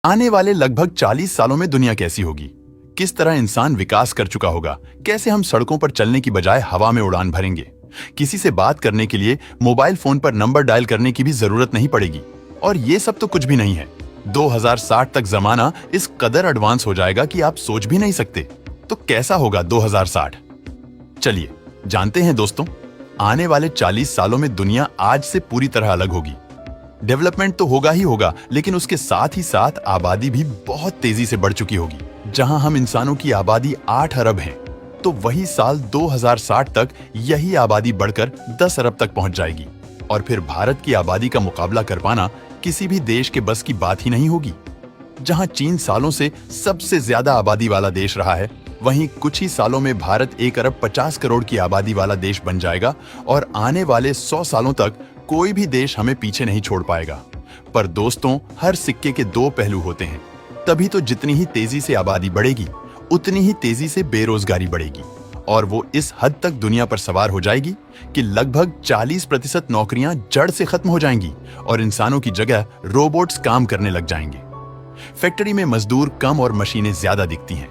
आने वाले लगभग 40 सालों में दुनिया कैसी होगी? किस तरह इंसान विकास कर चुका होगा? कैसे हम सड़कों पर चलने की बजाय हवा में उड़ान भरेंगे? किसी से बात करने के लिए मोबाइल फोन पर नंबर डायल करने की भी जरूरत नहीं पड़ेगी। और ये सब तो कुछ भी नहीं है। 2060 तक जमाना इस कदर एडवांस हो जाएगा कि आप सोच भी नहीं सकते। तो कैसा होगा 2060? चलिए जानते हैं दोस्तों। आने वाले 40 सालों में दुनिया आज से पूरी तरह अलग होगी। डेवलपमेंट तो होगा ही होगा, लेकिन उसके साथ ही साथ आबादी भी बहुत तेजी से बढ़ चुकी होगी। जहां हम इंसानों की आबादी 8 अरब है, तो वही साल 2060 तक यही आबादी बढ़कर 10 अरब तक पहुंच जाएगी। और फिर भारत की आबादी का मुकाबला कर पाना किसी भी देश के बस की बात ही नहीं होगी। जहां चीन सालों से सबसे ज्यादा आबादी वाला देश रहा है, वहीं कुछ ही सालों में भारत 1 अरब 50 करोड़ की आबादी वाला देश बन जाएगा। और आने वाले 100 सालों तक कोई भी देश हमें पीछे नहीं छोड़ पाएगा। पर दोस्तों, हर सिक्के के दो पहलू होते हैं। तभी तो जितनी ही तेजी से आबादी बढ़ेगी, उतनी ही तेजी से बेरोजगारी बढ़ेगी। और वो इस हद तक दुनिया पर सवार हो जाएगी कि लगभग 40% नौकरियां जड़ से खत्म हो जाएंगी और इंसानों की जगह रोबोट्स काम करने लग जाएंगे। फैक्ट्री में मजदूर कम और मशीनें ज्यादा दिखती हैं।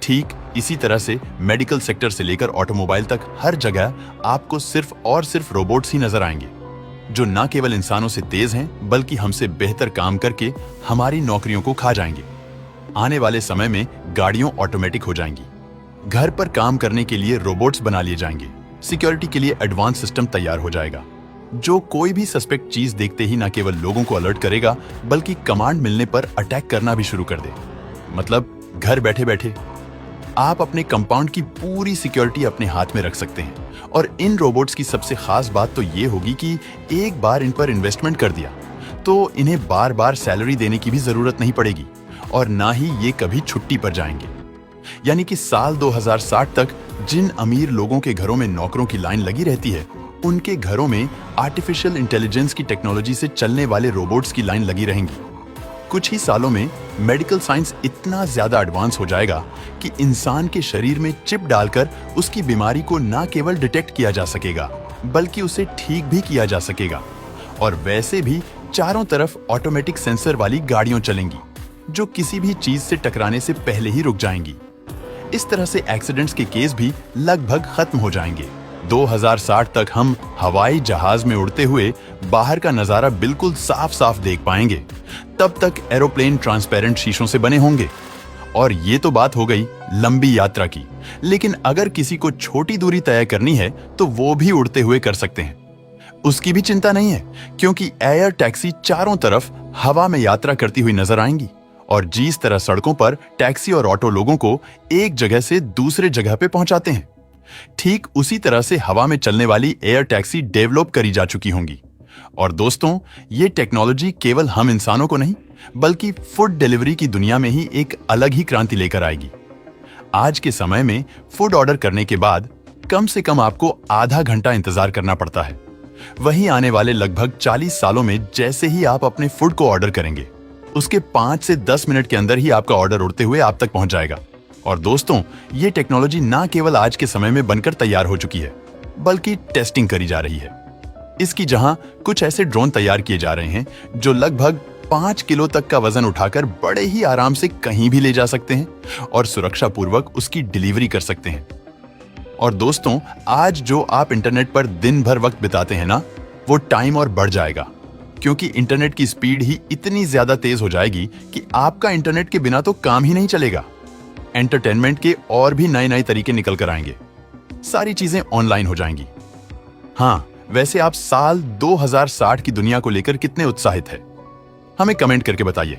ठीक इसी तरह से मेडिकल सेक्टर से लेकर ऑटोमोबाइल तक हर जगह आपको सिर्फ और सिर्फ रोबोट्स ही नजर आएंगे, जो न केवल इंसानों से तेज हैं, बल्कि हमसे बेहतर काम करके हमारी नौकरियों को खा जाएंगे। आने वाले समय में गाड़ियां ऑटोमेटिक हो जाएंगी, घर पर काम करने के लिए रोबोट्स बना लिए जाएंगे, सिक्योरिटी के लिए एडवांस सिस्टम तैयार हो जाएगा, जो कोई भी सस्पेक्ट चीज देखते ही न केवल लोगों को अलर्ट करेगा, बल्कि कमांड मिलने पर अटैक करना भी शुरू कर दे। मतलब घर बैठे बैठे आप अपने कंपाउंड की पूरी सिक्योरिटी अपने हाथ में रख सकते हैं। और इन रोबोट्स की सबसे खास बात तो ये होगी कि एक बार इन पर इन्वेस्टमेंट कर दिया तो इन्हें बार बार सैलरी देने की भी जरूरत नहीं पड़ेगी और ना ही ये कभी छुट्टी पर जाएंगे। यानी कि साल 2060 तक जिन अमीर लोगों के घरों में नौकरों की लाइन लगी रहती है, उनके घरों में आर्टिफिशियल इंटेलिजेंस की टेक्नोलॉजी से चलने वाले रोबोट्स की लाइन लगी रहेंगी। कुछ ही सालों में मेडिकल साइंस इतना ज्यादा एडवांस हो जाएगा कि इंसान के शरीर में चिप डालकर उसकी बीमारी को न केवल डिटेक्ट किया जा सकेगा, बल्कि उसे ठीक भी किया जा सकेगा। और वैसे भी चारों तरफ ऑटोमेटिक सेंसर वाली गाड़ियां चलेंगी, जो किसी भी चीज से टकराने से पहले ही रुक जाएंगी। इस तरह से एक्सीडेंट्स के केस भी लगभग खत्म हो जाएंगे। 2060 तक हम हवाई जहाज में उड़ते हुए बाहर का नजारा बिल्कुल साफ साफ देख पाएंगे। तब तक एरोप्लेन ट्रांसपेरेंट शीशों से बने होंगे। और ये तो बात हो गई लंबी यात्रा की, लेकिन अगर किसी को छोटी दूरी तय करनी है तो वो भी उड़ते हुए कर सकते हैं। उसकी भी चिंता नहीं है, क्योंकि एयर टैक्सी चारों तरफ हवा में यात्रा करती हुई नजर आएंगी। और जिस तरह सड़कों पर टैक्सी और ऑटो लोगों को एक जगह से दूसरे जगह पे पहुंचाते हैं, ठीक उसी तरह से हवा में चलने वाली एयर टैक्सी डेवलप करी जा चुकी होंगी। और दोस्तों, ये टेक्नोलॉजी केवल हम इंसानों को नहीं, बल्कि फूड डिलीवरी की दुनिया में ही एक अलग ही क्रांति लेकर आएगी। आज के समय में फूड ऑर्डर करने के बाद कम से कम आपको आधा घंटा इंतजार करना पड़ता है। वहीं आने वाले लगभग 40 सालों में जैसे ही आप अपने फूड को ऑर्डर करेंगे, उसके 5 से 10 मिनट के अंदर ही आपका ऑर्डर उड़ते हुए आप तक पहुंच जाएगा। और दोस्तों, ये टेक्नोलॉजी ना केवल आज के समय में बनकर तैयार हो चुकी है, बल्कि टेस्टिंग करी जा रही है। इसकी जहां कुछ ऐसे ड्रोन तैयार किए जा रहे हैं जो लगभग 5 किलो तक का वजन उठाकर बड़े ही आराम से कहीं भी ले जा सकते हैं और सुरक्षा पूर्वक उसकी डिलीवरी कर सकते हैं। और दोस्तों, आज जो आप इंटरनेट पर दिन भर वक्त बिताते हैं ना, वो टाइम और बढ़ जाएगा, क्योंकि इंटरनेट की स्पीड ही इतनी ज्यादा तेज हो जाएगी कि आपका इंटरनेट के बिना तो काम ही नहीं चलेगा। एंटरटेनमेंट के और भी नए नए तरीके निकल कर आएंगे। सारी चीजें ऑनलाइन हो जाएंगी। हाँ, वैसे आप साल 2060 की दुनिया को लेकर कितने उत्साहित हैं? हमें कमेंट करके बताइए।